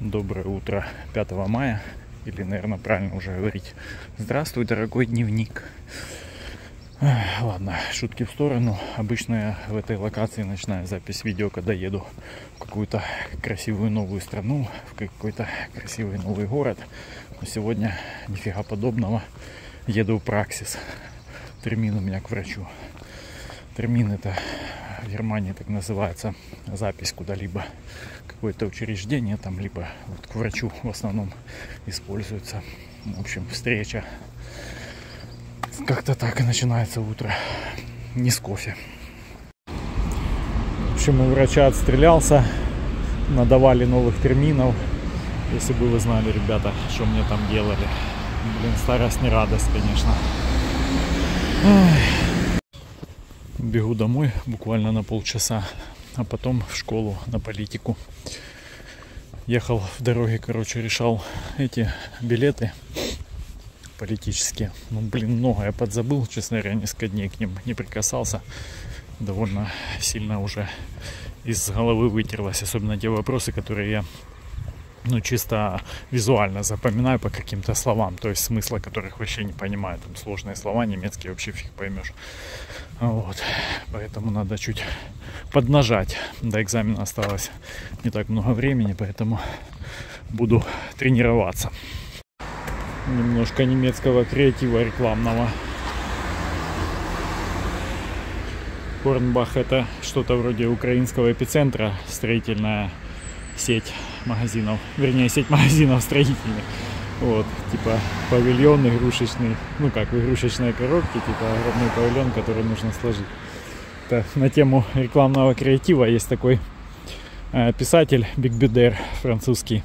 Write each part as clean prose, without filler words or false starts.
Доброе утро 5 мая, или, наверное, правильно уже говорить. Здравствуй, дорогой дневник. Ладно, шутки в сторону. Обычно я в этой локации начинаю запись видео, когда еду в какую-то красивую новую страну, в какой-то красивый новый город. Но сегодня нифига подобного. Еду в Праксис. Термин у меня к врачу. Термин — это в Германии так называется запись куда-либо, какое-то учреждение там, либо вот к врачу в основном используется. В общем, встреча. Как-то так и начинается утро. Не с кофе. В общем, у врача отстрелялся. Надавали новых терминов. Если бы вы знали, ребята, что мне там делали. Блин, старость не радость, конечно. Бегу домой буквально на полчаса, а потом в школу на политику. Ехал в дороге, решал эти билеты политические. Ну, блин, много я подзабыл, честно говоря, несколько дней к ним не прикасался. Довольно сильно уже из головы вытерлось, особенно те вопросы, которые я чисто визуально запоминаю по каким-то словам, то есть смысла которых вообще не понимаю. Там сложные слова немецкие вообще фиг поймешь. Вот. Поэтому надо чуть поднажать. До экзамена осталось не так много времени, поэтому буду тренироваться. Немножко немецкого креатива рекламного. Хорнбах — это что-то вроде украинского эпицентра, строительная сеть магазинов, вернее сеть магазинов строительных. Вот, типа павильон игрушечный, как в игрушечной коробке, типа огромный павильон, который нужно сложить. Это на тему рекламного креатива. Есть такой писатель Биг Бедер, французский.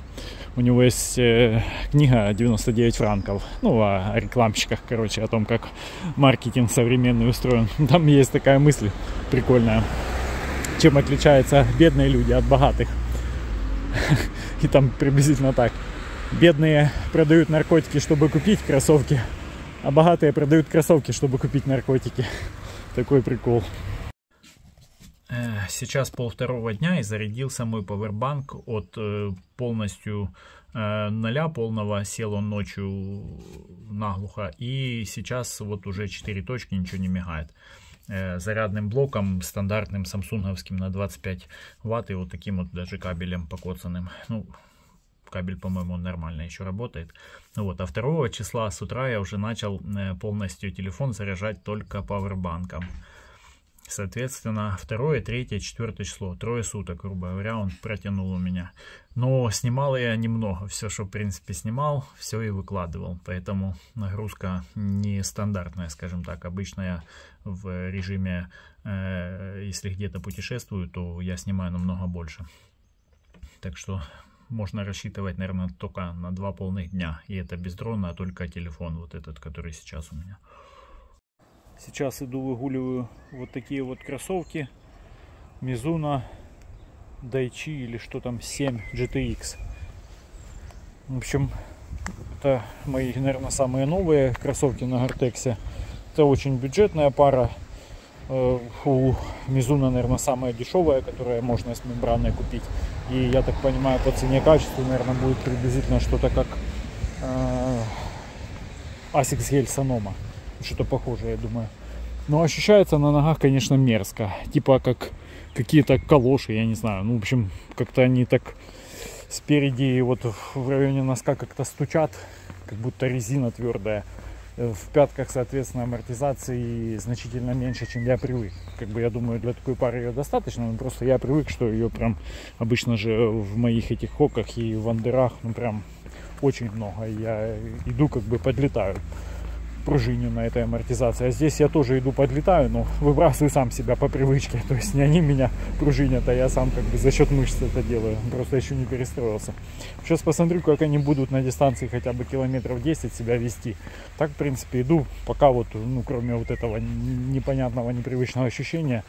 У него есть книга «99 франков». О рекламщиках, о том, как маркетинг современный устроен. Там есть такая мысль прикольная. Чем отличаются бедные люди от богатых? И там приблизительно так. Бедные продают наркотики, чтобы купить кроссовки, а богатые продают кроссовки, чтобы купить наркотики. Такой прикол. Сейчас 1:30 дня, и зарядился мой пауэрбанк от полностью 0 полного. Сел он ночью наглухо, и сейчас вот уже 4 точки, ничего не мигает. Зарядным блоком стандартным самсунговским на 25 ватт и вот таким вот даже кабелем покоцанным. Кабель, по-моему, нормально еще работает. Вот. А 2 числа с утра я уже начал полностью телефон заряжать только пауэрбанком. Соответственно, 2, 3, 4 число, 3 суток, грубо говоря, он протянул у меня. Но снимал я немного. Все, что, в принципе, снимал, все и выкладывал. Поэтому нагрузка нестандартная, скажем так. Обычно я в режиме, если где-то путешествую, то я снимаю намного больше. Так что можно рассчитывать, наверное, только на 2 полных дня. И это без дрона, а только телефон вот этот, который сейчас у меня. Сейчас иду выгуливаю вот такие вот кроссовки Mizuno Daichi или что там, 7 GTX. В общем, это мои, наверное, самые новые кроссовки на Гортексе. Это очень бюджетная пара. У Mizuno, наверное, самая дешевая, которая можно с мембраной купить. И я так понимаю, по цене-качеству, наверное, будет приблизительно что-то как Asics Gel Sonoma. Что-то похожее, я думаю. Но ощущается на ногах, конечно, мерзко. Типа как какие-то калоши, я не знаю. В общем, как-то они так спереди, вот в районе носка как-то стучат, как будто резина твердая. В пятках, соответственно, амортизации значительно меньше, чем я привык. Я думаю, для такой пары ее достаточно, но просто я привык, что ее прям обычно же в моих этих хоках и в андерах, прям очень много. И я иду, подлетаю пружине на этой амортизации. А здесь я тоже иду подлетаю, но выбрасываю сам себя по привычке. То есть не они меня пружинят, а я сам за счет мышц это делаю. Просто еще не перестроился. Сейчас посмотрю, как они будут на дистанции хотя бы километров 10 себя вести. Так, в принципе, иду, пока кроме вот этого непонятного, непривычного ощущения,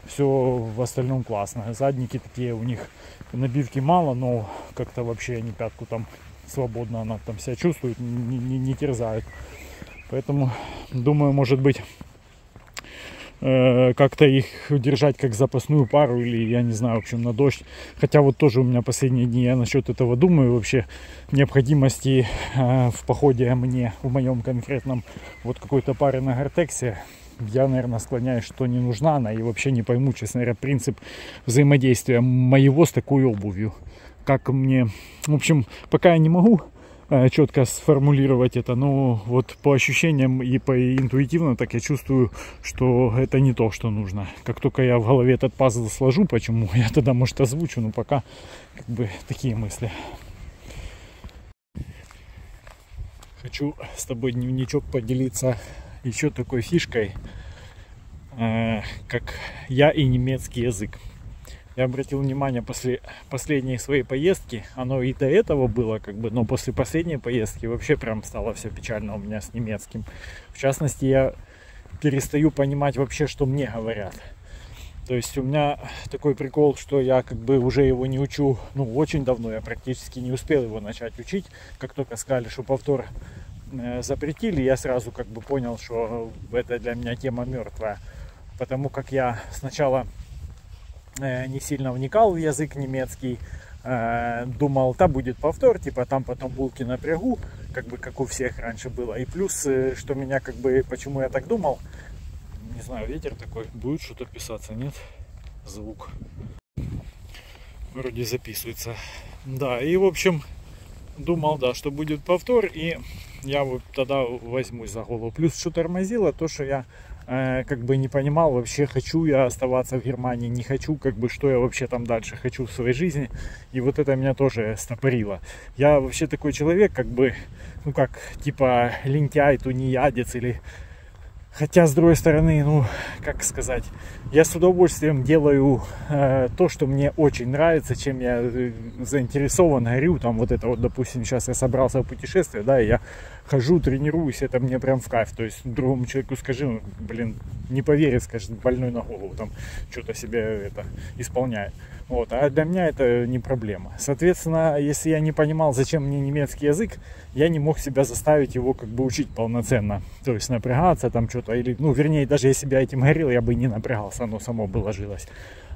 все в остальном классно. Задники такие, у них набивки мало, но как-то вообще они пятку там свободно, она там себя чувствует, не терзает. Поэтому, думаю, может быть, как-то их держать как запасную пару или, я не знаю, в общем, на дождь. Хотя вот тоже у меня последние дни я насчет этого думаю, вообще необходимости в походе мне, в моем конкретном, вот какой-то пары на Гортексе. Я, наверное, склоняюсь, что не нужна она, и вообще не пойму, честно говоря, принцип взаимодействия моего с такой обувью. Как мне, в общем, пока я не могу четко сформулировать это, но вот по ощущениям и по интуитивно так я чувствую, что это не то, что нужно. Как только я в голове этот пазл сложу, почему, я тогда, может, озвучу, но пока как бы такие мысли. Хочу с тобой, дневничок, поделиться еще такой фишкой, как я и немецкий язык. Я обратил внимание после последней своей поездки, оно и до этого было, как бы, но после последней поездки вообще прям стало все печально у меня с немецким. В частности, я перестаю понимать вообще, что мне говорят. То есть у меня такой прикол, что я как бы уже его не учу, ну, очень давно, я практически не успел его начать учить. Как только сказали, что повтор запретили, я сразу как бы понял, что это для меня тема мертвая. Потому как я сначала не сильно вникал в язык немецкий, думал, да, будет повтор, типа там потом булки напрягу, как бы как у всех раньше было. И плюс, что меня как бы, почему я так думал, не знаю, ветер такой, будет что-то писаться, нет? Звук вроде записывается. Да, и в общем думал, да, что будет повтор, и я вот тогда возьмусь за голову. Плюс что тормозило, то, что я как бы не понимал вообще, хочу я оставаться в Германии, не хочу, как бы, что я вообще там дальше хочу в своей жизни. И вот это меня тоже стопорило. Я вообще такой человек, как бы, ну как, типа лентяй, тунеядец или... Хотя, с другой стороны, ну, как сказать, я с удовольствием делаю то, что мне очень нравится, чем я заинтересован, горю. Там вот это вот, допустим, сейчас я собрался в путешествие, да, и я хожу, тренируюсь, это мне прям в кайф. То есть другому человеку скажи, он, блин, не поверит, скажет, больной на голову, там, что-то себе это исполняет. Вот, а для меня это не проблема. Соответственно, если я не понимал, зачем мне немецкий язык, я не мог себя заставить его как бы учить полноценно. То есть напрягаться там что-то, или, ну, вернее, даже если бы я этим горел, я бы не напрягался, оно само бы ложилось.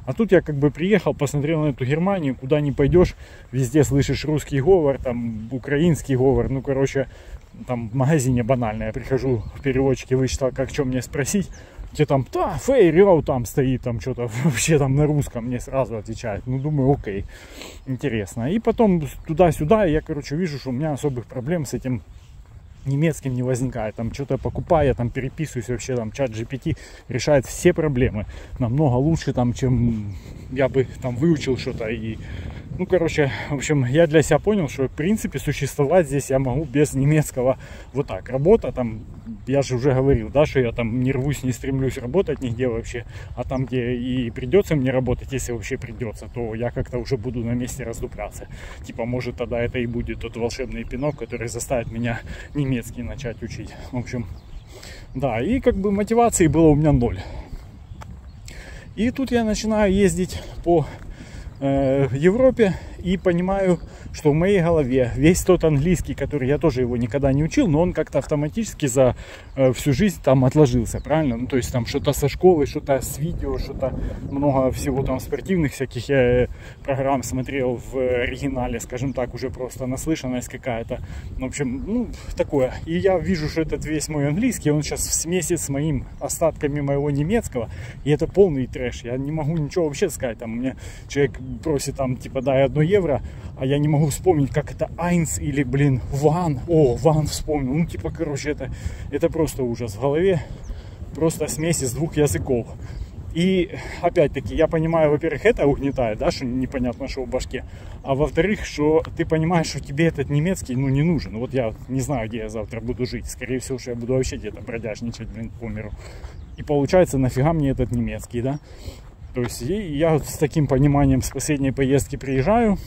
А тут я как бы приехал, посмотрел на эту Германию, куда ни пойдешь, везде слышишь русский говор, там, украинский говор, ну, короче, там в магазине банально, я прихожу в переводчике, вычитал, как что мне спросить, где там, да, фейрио там стоит, там что-то вообще там на русском мне сразу отвечает. Ну, думаю, окей, интересно. И потом туда-сюда, я, короче, вижу, что у меня особых проблем с этим немецким не возникает. Там что-то покупаю, я там переписываюсь, вообще там чат GPT решает все проблемы. Намного лучше, там, чем я бы там выучил что-то. И, ну, короче, в общем, я для себя понял, что, в принципе, существовать здесь я могу без немецкого. Вот так. Работа там, я же уже говорил, да, что я там не рвусь, не стремлюсь работать нигде вообще. А там, где и придется мне работать, если вообще придется, то я как-то уже буду на месте раздупляться. Типа, может, тогда это и будет тот волшебный пинок, который заставит меня немецкий начать учить. В общем, да, и как бы мотивации было у меня 0. И тут я начинаю ездить по Европе и понимаю, что в моей голове весь тот английский, который я тоже его никогда не учил, но он как-то автоматически за всю жизнь там отложился, правильно? Ну, то есть там что-то со школы, что-то с видео, что-то много всего там спортивных всяких я программ смотрел в оригинале, скажем так, уже просто наслышанность какая-то. В общем, ну, такое. И я вижу, что этот весь мой английский, он сейчас в смеси с моим остатками моего немецкого, и это полный трэш. Я не могу ничего вообще сказать. Там мне человек просит там, типа, дай 1 евро, а я не могу вспомнить, как это eins или, блин, one. О, one вспомнил. Ну, типа, короче, это просто ужас в голове. Просто смесь из 2 языков. И, опять-таки, я понимаю, во-первых, это угнетает, да, что непонятно, что в башке. А во-вторых, что ты понимаешь, что тебе этот немецкий, ну, не нужен. Вот я не знаю, где я завтра буду жить. Скорее всего, что я буду вообще где-то бродяжничать, блин, по миру. И получается, нафига мне этот немецкий, да? То есть я с таким пониманием с последней поездки приезжаю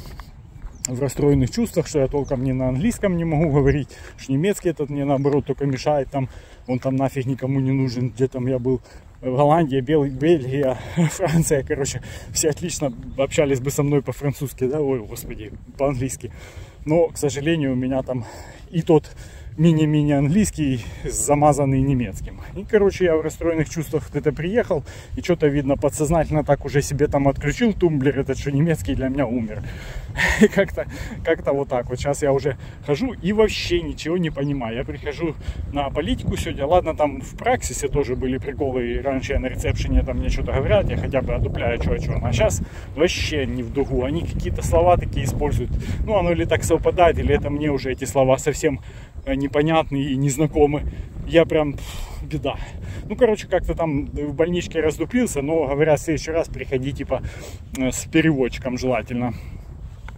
в расстроенных чувствах, что я толком не на английском не могу говорить, что немецкий этот мне наоборот только мешает, там, он там нафиг никому не нужен, где там я был, в Голландии, Бельгия, Франция, короче, все отлично общались бы со мной по-французски, да, ой, господи, по-английски. Но, к сожалению, у меня там и тот мини-мини английский, замазанный немецким. И, короче, я в расстроенных чувствах это приехал, и что-то, видно, подсознательно так уже себе там отключил тумблер этот, что немецкий для меня умер. И как-то вот так вот. Сейчас я уже хожу и вообще ничего не понимаю. Я прихожу на политику сегодня. Ладно, там в праксисе тоже были приколы. И раньше я на ресепшене там мне что-то говорят, я хотя бы одупляю, что. А сейчас вообще не в дугу. Они какие-то слова такие используют. Ну, оно или так совпадает, или это мне уже эти слова совсем непонятны и незнакомы. Я прям беда. Ну, короче, как-то там в больничке раздуплился, но, говорят, в следующий раз приходи, типа, с переводчиком желательно.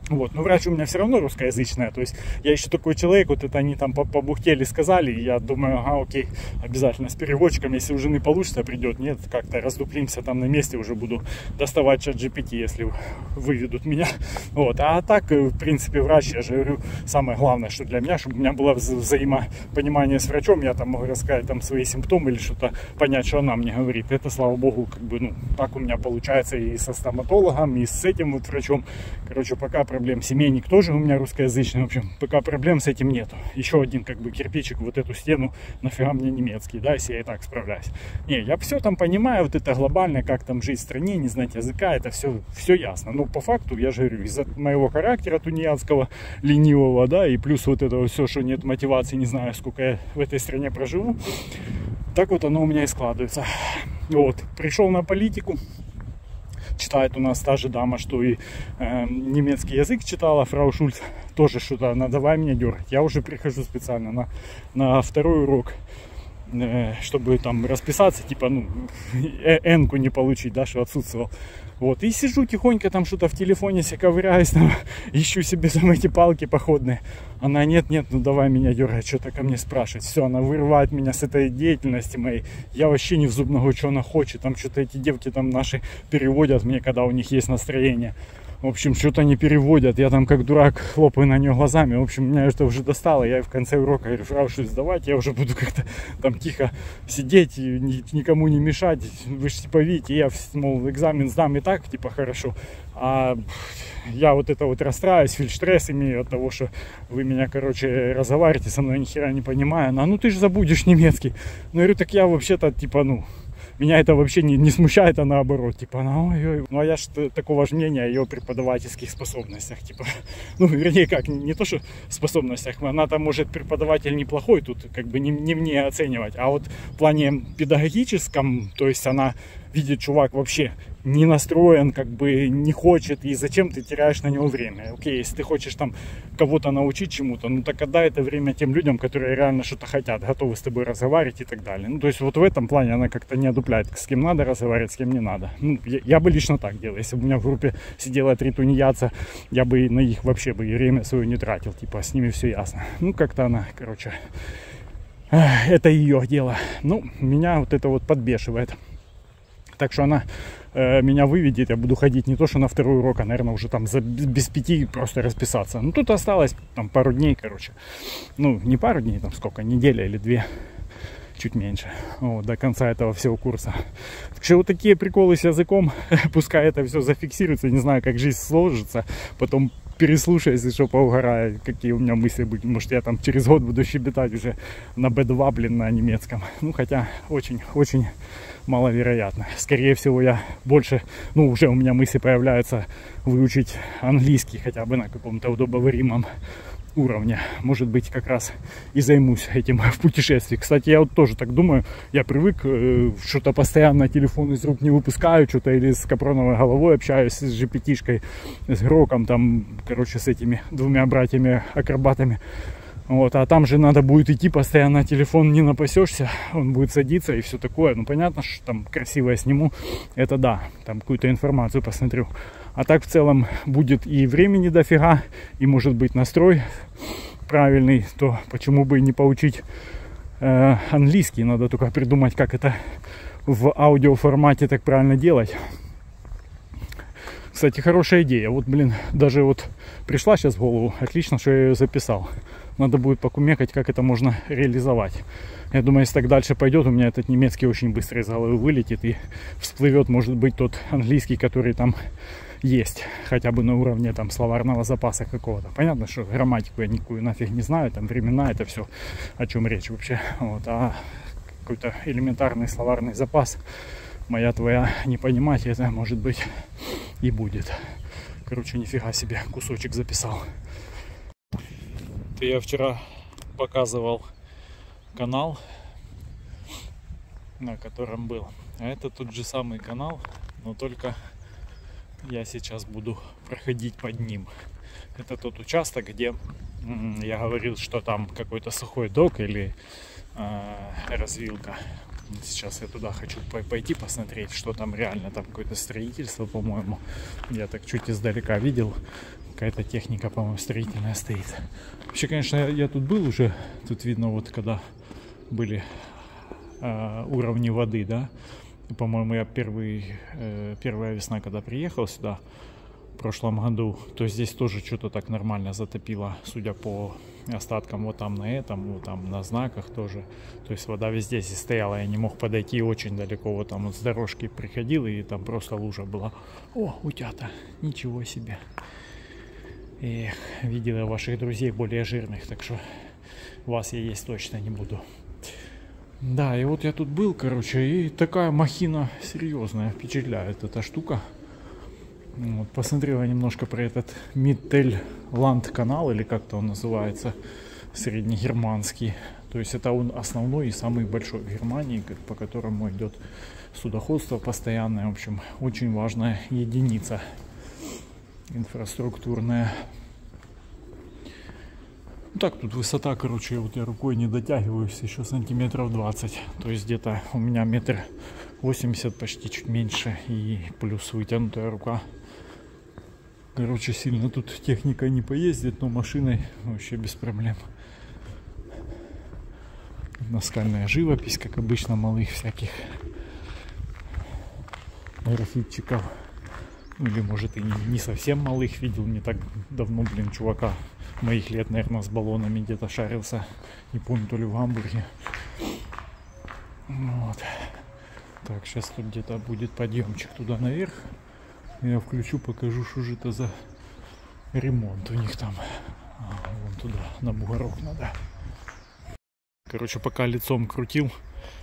Вот, но врач у меня все равно русскоязычная, то есть я еще такой человек, вот это они там побухтели, сказали, и я думаю, ага, окей, обязательно с переводчиком, если у жены получится, придет, нет, как-то раздуплимся там на месте, уже буду доставать чат GPT, если выведут меня, вот, а так, в принципе, врач, я же говорю, самое главное, что для меня, чтобы у меня было взаимопонимание с врачом, я там могу рассказать там свои симптомы или что-то, понять, что она мне говорит, это, слава богу, как бы, ну, так у меня получается и со стоматологом, и с этим вот врачом, короче, пока проблем. Семейник тоже у меня русскоязычный. В общем, пока проблем с этим нету. Еще один как бы кирпичик вот эту стену. Нафига мне немецкий, да, если я и так справляюсь. Не, я все там понимаю, вот это глобально, как там жить в стране, не знать языка, это все ясно. Но по факту, я же говорю, из-за моего характера тунеядского, ленивого, да, и плюс вот это все, что нет мотивации, не знаю, сколько я в этой стране проживу, так вот оно у меня и складывается. Вот, пришел на политику. Читает у нас та же дама, что и немецкий язык читала, фрау Шульц, тоже что-то, она давай меня дергать. Я уже прихожу специально на второй урок, чтобы там расписаться, типа, ну, энку не получить, да, что отсутствовал. Вот, и сижу тихонько там что-то в телефоне себе ковыряюсь, там, ищу себе там эти палки походные. Она, нет, ну давай меня дергать, что-то ко мне спрашивать. Все, она вырывает меня с этой деятельности моей. Я вообще не в зуб ногу, что она хочет. Там что-то эти девки там наши переводят мне, когда у них есть настроение. В общем, что-то не переводят. Я там как дурак хлопаю на нее глазами. В общем, меня это уже достало. Я в конце урока говорю, фрау Шульц, давайте я уже буду как-то там тихо сидеть и никому не мешать. Вы же типа видите, я, мол, экзамен сдам и так, типа, хорошо. А я вот это вот расстраиваюсь, фельдштресс имею от того, что вы меня, короче, разговариваете со мной, ни хера не понимаю. Она, ну ты же забудешь немецкий. Ну, я говорю, так я вообще-то, типа, ну... Меня это вообще не смущает, а наоборот, типа, она, ой-ой. Ну, а я же такого же мнения о ее преподавательских способностях, типа, ну, вернее, как, не то, что способностях, она там, может, преподаватель неплохой, тут, как бы, не мне оценивать, а вот в плане педагогическом, то есть она видит, чувак вообще не настроен, как бы не хочет, и зачем ты теряешь на него время? Окей, если ты хочешь там кого-то научить чему-то, ну так отдай это время тем людям, которые реально что-то хотят, готовы с тобой разговаривать и так далее. Ну, то есть вот в этом плане она как-то не одупляет, с кем надо разговаривать, с кем не надо. Ну, я бы лично так делал. Если бы у меня в группе сидело 3 тунеядца, я бы на них вообще бы время свое не тратил, типа, с ними все ясно. Ну, как-то она, короче, это ее дело. Ну, меня вот это вот подбешивает. Так что она меня выведет, я буду ходить не то что на второй урок, а, наверное, уже там без 5 просто расписаться. Ну, тут осталось там пару дней, короче. Ну, не пару дней, там сколько, неделя или 2, чуть меньше, вот, до конца этого всего курса. Так что вот такие приколы с языком, пускай это все зафиксируется, не знаю, как жизнь сложится, потом переслушай, если что, поугараю, какие у меня мысли будут. Может, я там через год буду щебетать уже на B2, блин, на немецком. Ну, хотя очень маловероятно. Скорее всего, я больше, ну, уже у меня мысли появляются выучить английский хотя бы на каком-то удобоваримом уровне. Может быть, как раз и займусь этим в путешествии. Кстати, я вот тоже так думаю. Я привык, что-то постоянно телефон из рук не выпускаю, что-то или с капроновой головой общаюсь, с GPT-шкой, с Гроком, там, короче, с этими 2 братьями-акробатами. Вот, а там же надо будет идти постоянно, телефон не напасешься, он будет садиться и все такое. Ну, понятно, что там красиво я сниму, это да, там какую-то информацию посмотрю. А так в целом будет и времени дофига, и может быть настрой правильный, то почему бы и не поучить английский. Надо только придумать, как это в аудиоформате так правильно делать. Кстати, хорошая идея. Вот, блин, даже вот пришла сейчас в голову. Отлично, что я ее записал. Надо будет покумекать, как это можно реализовать. Я думаю, если так дальше пойдет, у меня этот немецкий очень быстро из головы вылетит и всплывет, может быть, тот английский, который там есть, хотя бы на уровне там словарного запаса какого-то. Понятно, что грамматику я никакую нафиг не знаю, там времена, это все, о чем речь вообще. Вот, а какой-то элементарный словарный запас, моя твоя не понимать, это может быть и будет. Короче, нифига себе, кусочек записал. Я вчера показывал канал, на котором был. А это тот же самый канал, но только я сейчас буду проходить под ним. Это тот участок, где я говорил, что там какой-то сухой док или развилка. Сейчас я туда хочу пойти посмотреть, что там реально. Там какое-то строительство, по-моему. Я так чуть издалека видел. Какая-то техника, по-моему, строительная стоит. Вообще, конечно, я тут был уже. Тут видно, вот когда были уровни воды, да. По-моему, я первая весна, когда приехал сюда в прошлом году, то здесь тоже что-то так нормально затопило, судя по остаткам вот там на этом, вот там на знаках тоже. То есть вода везде здесь стояла, я не мог подойти очень далеко. Вот там вот с дорожки приходил, и там просто лужа была. О, утята, ничего себе. Эх, видел я ваших друзей более жирных, так что вас я есть точно не буду. Да, и вот я тут был, короче, и такая махина серьезная, впечатляет эта штука. Вот, посмотрела немножко про этот Миттелланд канал, или как-то он называется, среднегерманский. То есть это он основной и самый большой в Германии, по которому идет судоходство постоянное. В общем, очень важная единица инфраструктурная. Так, тут высота, короче, вот я рукой не дотягиваюсь, еще сантиметров 20. То есть где-то у меня 1,80 м, почти чуть меньше, и плюс вытянутая рука. Короче, сильно тут техника не поездит, но машиной вообще без проблем. Наскальная живопись, как обычно, малых всяких графитчиков. Или, может, и не совсем малых видел, не так давно, блин, чувака моих лет, наверное, с баллонами где-то шарился. Не помню, то ли в Гамбурге. Вот. Так, сейчас тут где-то будет подъемчик туда наверх. Я включу, покажу, что же это за ремонт у них там. Вон туда, на бугорок надо. Короче, пока лицом крутил,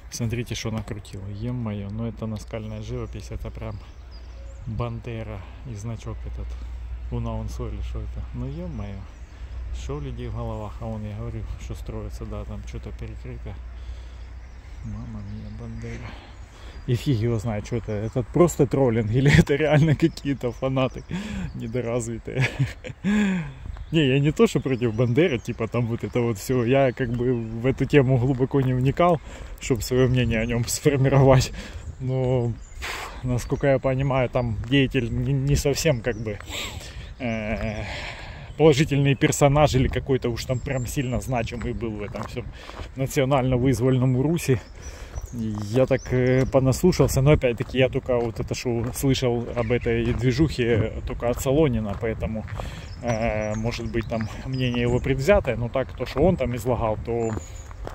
смотрите, что накрутил. Е-мое, ну это наскальная живопись, это прям Бандера и значок этот. Унаунсо или что это. Ну е-мое, что у людей в головах. А он, я говорю, что строится, да, там что-то перекрыто. Мама мия, Бандера. И фиг его знает, что это. Это просто троллинг или это реально какие-то фанаты недоразвитые. Не, я не то, что против Бандеры, типа там вот это вот все. Я как бы в эту тему глубоко не вникал, чтобы свое мнение о нем сформировать. Но, насколько я понимаю, там деятель не совсем как бы положительный персонаж или какой-то уж там прям сильно значимый был в этом всем национально-вызвольном Руси. Я так понаслушался, но опять-таки я только вот это шоу слышал об этой движухе только от Солонина, поэтому может быть там мнение его предвзятое, но так то, что он там излагал, то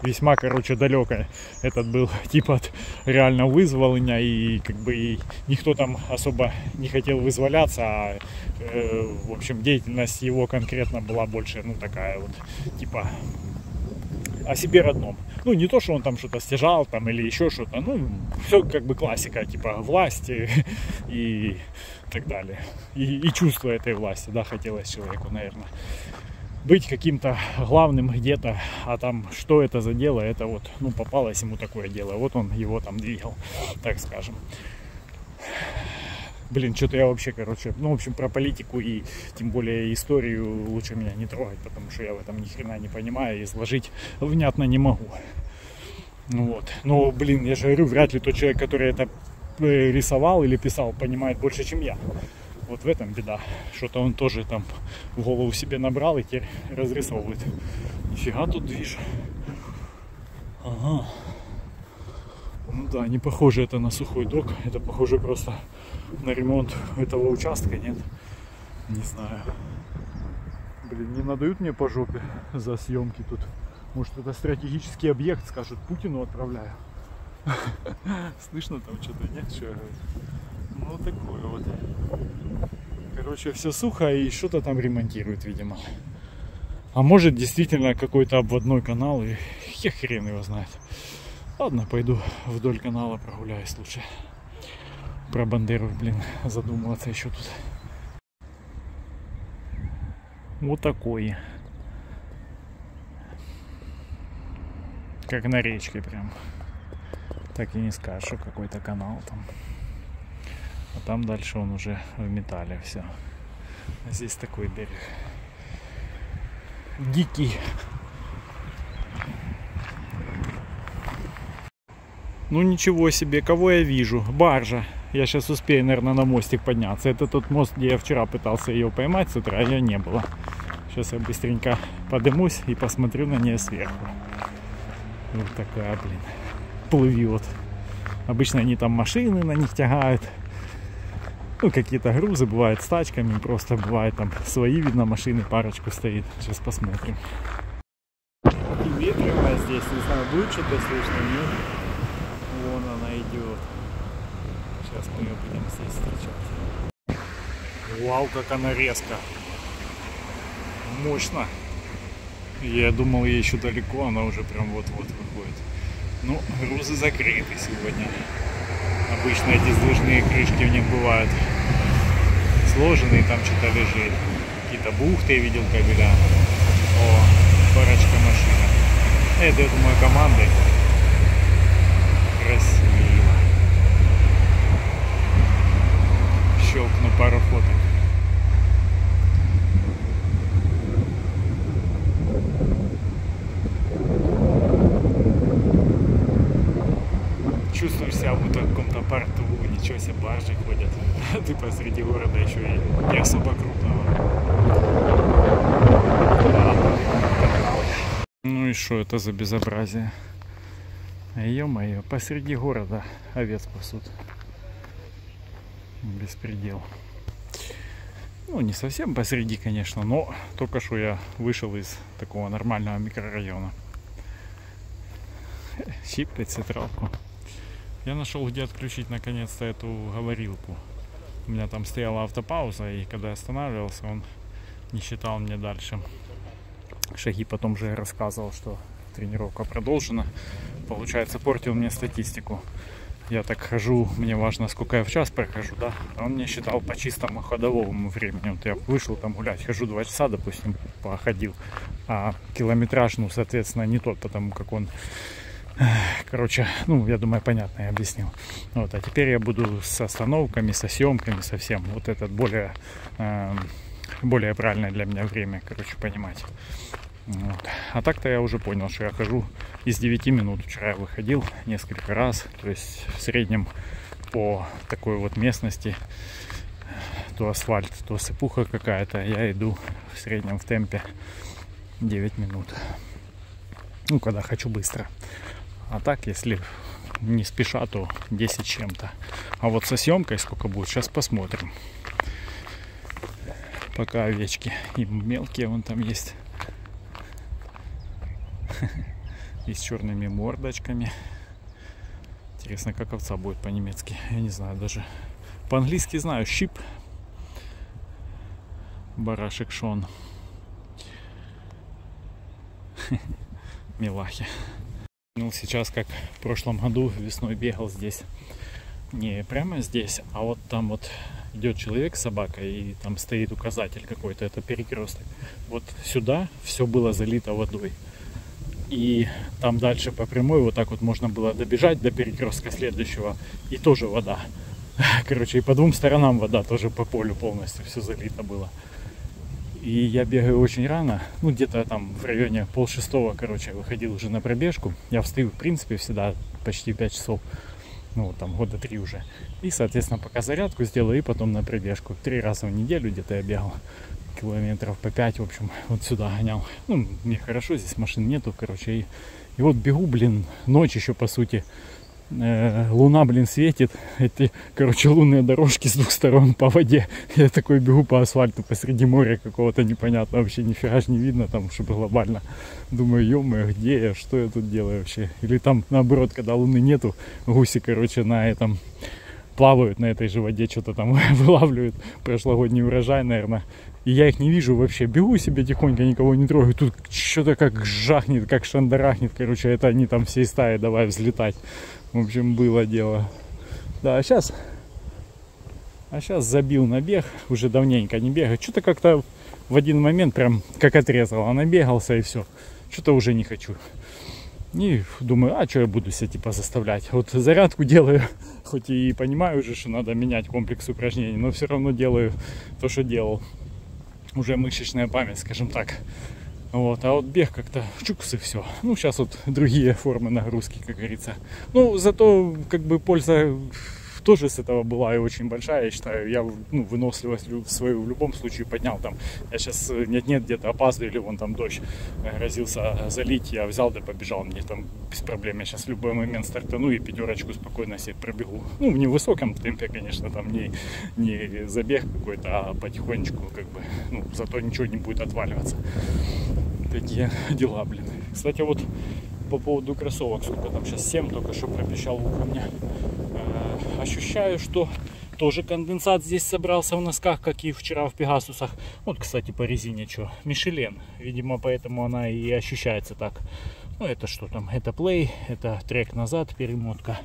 весьма, короче, далеко этот был тип от реально вызволения, и как бы и никто там особо не хотел вызволяться, а в общем деятельность его конкретно была больше, ну такая вот типа о себе родном. Ну, не то, что он там что-то стяжал там или еще что-то. Ну, все как бы классика, типа власти и так далее. И чувство этой власти, да, хотелось человеку, наверное, быть каким-то главным где-то. А там, что это за дело, это вот, ну, попалось ему такое дело. Вот он его там двигал, так скажем. Блин, что-то я вообще, короче, ну, в общем, про политику и тем более историю лучше меня не трогать, потому что я в этом ни хрена не понимаю и изложить внятно не могу. Вот. Но, блин, я же говорю, вряд ли тот человек, который это рисовал или писал, понимает больше, чем я. Вот в этом беда. Что-то он тоже там в голову себе набрал и теперь разрисовывает. Нифига тут движ. Ага. Ну да, не похоже это на сухой док. Это похоже просто на ремонт этого участка, нет? Не знаю. Блин, не надают мне по жопе за съемки тут. Может, это стратегический объект, скажут, Путину отправляю. Слышно там что-то, нет? Что я говорю? Ну, такое вот. Короче, все сухо и что-то там ремонтируют, видимо. А может действительно какой-то обводной канал, и хрен его знает. Ладно, пойду вдоль канала прогуляюсь лучше. Про Бандеру, блин, задумываться еще тут. Вот такой. Как на речке прям. Так и не скажешь, что какой-то канал там. А там дальше он уже в металле все. А здесь такой берег. Дикий. Ну ничего себе, кого я вижу? Баржа. Я сейчас успею, наверное, на мостик подняться. Это тот мост, где я вчера пытался ее поймать с утра, а ее не было. Сейчас я быстренько поднимусь и посмотрю на нее сверху. Вот такая, блин, плывет. Обычно они там машины на них тягают. Ну, какие-то грузы бывают с тачками. Просто бывает там свои, видно, машины, парочку стоит. Сейчас посмотрим. И ветрево здесь, не знаю, будет что-то слышно, нет? Вон она идет. Сейчас мы ее будем здесь встречать. Вау, как она резко. Мощно. Я думал, ей еще далеко, она уже прям вот-вот выходит. Ну, грузы закрыты сегодня. Обычно эти сдвижные крышки в них бывают сложенные, там что-то лежит. Какие-то бухты, я видел, кабеля. О, парочка машин. Это, я думаю, команды. Красиво. Щелкну пару фоток. Чувствуешь себя будто в каком-то порту, ничего себе, баржи ходят. Ты посреди города еще и не особо крупного. Ну и что это за безобразие? Ё-моё, посреди города овец пасут. Беспредел. Ну, не совсем посреди, конечно, но только что я вышел из такого нормального микрорайона. Щиплет централку. Я нашел, где отключить наконец-то эту говорилку. У меня там стояла автопауза, и когда я останавливался, он не считал мне дальше шаги. Потом же я рассказывал, что тренировка продолжена. Получается, портил мне статистику. Я так хожу, мне важно, сколько я в час прохожу, да? А он мне считал по чистому ходовому времени. Вот я вышел там гулять, хожу 2 часа, допустим, походил. А километраж, ну, соответственно, не тот, потому как он... Короче, ну, я думаю, понятно, я объяснил. Вот, а теперь я буду с остановками, со съемками, со всем. Вот этот более правильное для меня время, короче, понимать. Вот. А так-то я уже понял, что я хожу из 9 минут. Вчера я выходил несколько раз. То есть в среднем по такой вот местности, то асфальт, то сыпуха какая-то, я иду в среднем в темпе 9 минут. Ну, когда хочу быстро. А так, если не спеша, то 10 чем-то. А вот со съемкой сколько будет, сейчас посмотрим. Пока овечки и мелкие вон там есть. И с черными мордочками. Интересно, как овца будет по-немецки. Я не знаю даже. По-английски знаю. Щип. Барашек Шон. Милахи. Ну, сейчас, как в прошлом году, весной бегал здесь. Не прямо здесь, а вот там вот идет человек с собакой, и там стоит указатель какой-то, это перекресток. Вот сюда все было залито водой. И там дальше по прямой вот так вот можно было добежать до перекрестка следующего, и тоже вода. Короче, и по двум сторонам вода, тоже по полю полностью все залито было. И я бегаю очень рано, ну где-то там в районе 5:30, короче, выходил уже на пробежку. Я встаю, в принципе, всегда почти 5 часов, ну вот там года 3 уже. И, соответственно, пока зарядку сделаю, и потом на пробежку. 3 раза в неделю где-то я бегал, километров по 5, в общем, вот сюда гонял. Ну, мне хорошо, здесь машин нету, короче. И вот бегу, блин, ночь еще, по сути. Луна, блин, светит. Эти, короче, лунные дорожки с 2 сторон по воде. Я такой бегу по асфальту посреди моря какого-то непонятно. Вообще нифига ж не видно там, чтобы глобально. Думаю, ё-моё, где я? Что я тут делаю вообще? Или там, наоборот, когда луны нету, гуси, короче, на этом... плавают на этой же воде, что-то там вылавливают прошлогодний урожай, наверное. И я их не вижу вообще. Бегу себе тихонько, никого не трогаю. Тут что-то как жахнет, как шандарахнет. Короче, это они там всей стаи давай взлетать. В общем, было дело. Да, а сейчас забил на бег. Уже давненько не бегаю. Что-то как-то в один момент прям как отрезало. Набегался и все. Что-то уже не хочу. И думаю, а что я буду себя типа заставлять. Вот зарядку делаю. Хоть и понимаю уже, что надо менять комплекс упражнений. Но все равно делаю то, что делал. Уже мышечная память, скажем так. Вот, а вот бег как-то чукс и все. Ну, сейчас вот другие формы нагрузки, как говорится. Ну, зато как бы польза тоже с этого была и очень большая, я считаю. Я выносливость свою в любом случае поднял. Там, я сейчас нет-нет, где-то опаздываю, или вон там дождь грозился залить. Я взял да побежал, мне там без проблем. Я сейчас в любой момент стартану и 5 спокойно себе пробегу. Ну, в невысоком темпе, конечно, там не забег какой-то, а потихонечку, как бы, ну, зато ничего не будет отваливаться. Такие дела, блин. Кстати, вот по поводу кроссовок, сколько там сейчас 7, только что пропищал ухо мне. Ощущаю, что тоже конденсат здесь собрался в носках, как и вчера в Пегасусах. Вот, кстати, по резине что? Мишелен. Видимо, поэтому она и ощущается так. Ну, это что там? Это Play, это трек назад, перемотка.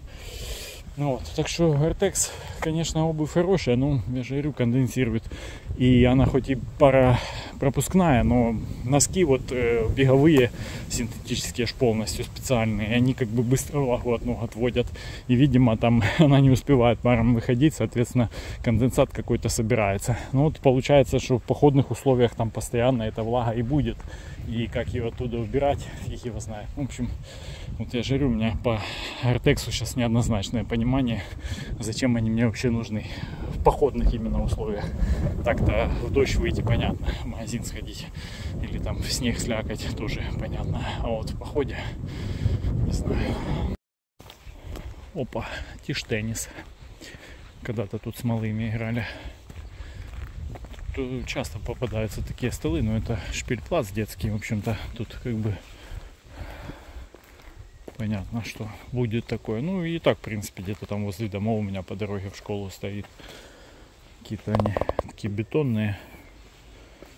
Ну, вот. Так что Gore-Tex, конечно, обувь хорошая, но, я же говорю, конденсирует. И она хоть и пропускная, но носки вот беговые, синтетические аж полностью специальные, они как бы быстро влагу от ног отводят. И, видимо, там она не успевает паром выходить, соответственно, конденсат какой-то собирается. Ну, вот получается, что в походных условиях там постоянно эта влага и будет. И как ее оттуда убирать, фиг его знает. В общем, вот я же говорю, у меня по Gore-Tex сейчас неоднозначное понимание, зачем они мне вообще нужны в походных именно условиях. Так-то в дождь выйти понятно, в магазин сходить или там в снег слякать тоже понятно. А вот в походе, не знаю. Опа, тиш-теннис. Когда-то тут с малыми играли. Часто попадаются такие столы, но это шпильплац детский, в общем-то, тут как бы понятно, что будет такое. Ну и так, в принципе, где-то там возле дома у меня по дороге в школу стоит. Какие-то они такие бетонные,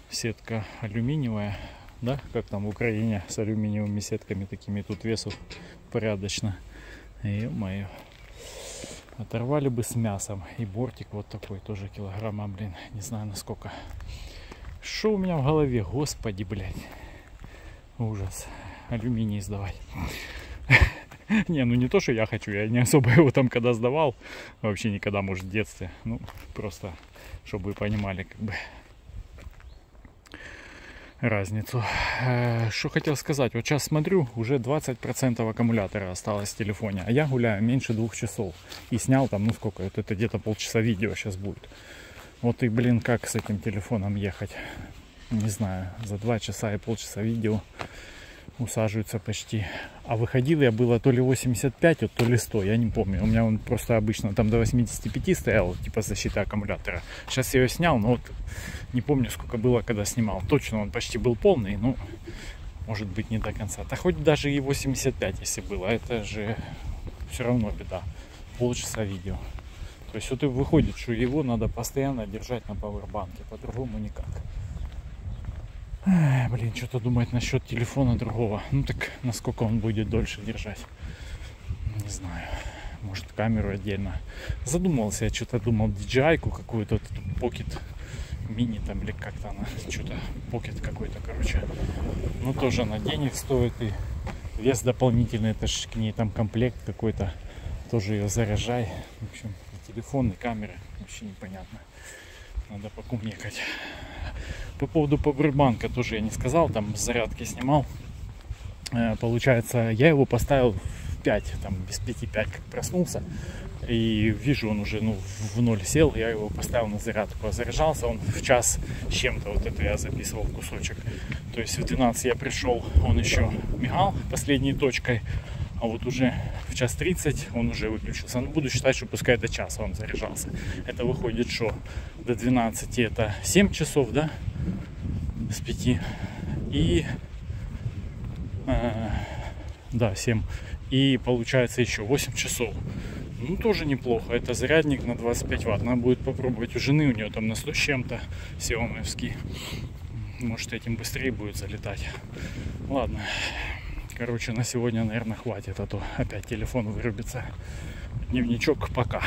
сетка алюминиевая, да, как там в Украине с алюминиевыми сетками такими, тут весов порядочно. Ё-моё. Оторвали бы с мясом. И бортик вот такой, тоже килограмма, блин, не знаю насколько. Что у меня в голове, господи, блядь. Ужас. Алюминий сдавать. Не, ну не то, что я хочу, я не особо его там когда сдавал. Вообще никогда, может, в детстве. Ну, просто, чтобы вы понимали, как бы, разницу. Что хотел сказать, вот сейчас смотрю, уже 20% аккумулятора осталось в телефоне, а я гуляю меньше 2 часов и снял там, ну сколько, вот это где-то полчаса видео сейчас будет. Вот и, блин, как с этим телефоном ехать, не знаю, за 2 часа и полчаса видео усаживается почти. А выходил я было то ли 85, то ли 100, я не помню. У меня он просто обычно там до 85 стоял, типа защита аккумулятора. Сейчас я его снял, но вот не помню, сколько было, когда снимал. Точно он почти был полный, но может быть не до конца. Да хоть даже и 85, если было, это же все равно беда. Полчаса видео. То есть вот и выходит, что его надо постоянно держать на пауэрбанке, по-другому никак. Блин, что-то думать насчет телефона другого. Ну так, насколько он будет дольше держать. Не знаю. Может, камеру отдельно. Задумался, я что-то думал, DJI-ку какую-то, Pocket Mini там, или как-то она, что-то, Pocket какой-то, короче. Ну, тоже она денег стоит, и вес дополнительный, это ж к ней там комплект какой-то. Тоже ее заряжай. В общем, телефон и камеры, вообще непонятно. Надо покумекать. По поводу пауэрбанка тоже я не сказал, там с зарядки снимал. Получается, я его поставил в 5, там без 5,5 как проснулся. И вижу, он уже в 0 сел, я его поставил на зарядку. Заряжался он в час с чем-то, вот это я записывал в кусочек. То есть в 12 я пришел, он еще мигал последней точкой. А вот уже в 1:30 он уже выключился. Ну, буду считать, что пускай до часа он заряжался. Это выходит, что до 12 это 7 часов, да? С 5. И... да, 7. И получается еще 8 часов. Ну, тоже неплохо. Это зарядник на 25 ватт. Надо будет попробовать у жены, у нее там на 100 с чем-то Xiaomi-овский. Может, этим быстрее будет залетать. Ладно. Короче, на сегодня, наверное, хватит, а то опять телефон вырубится. Дневничок пока.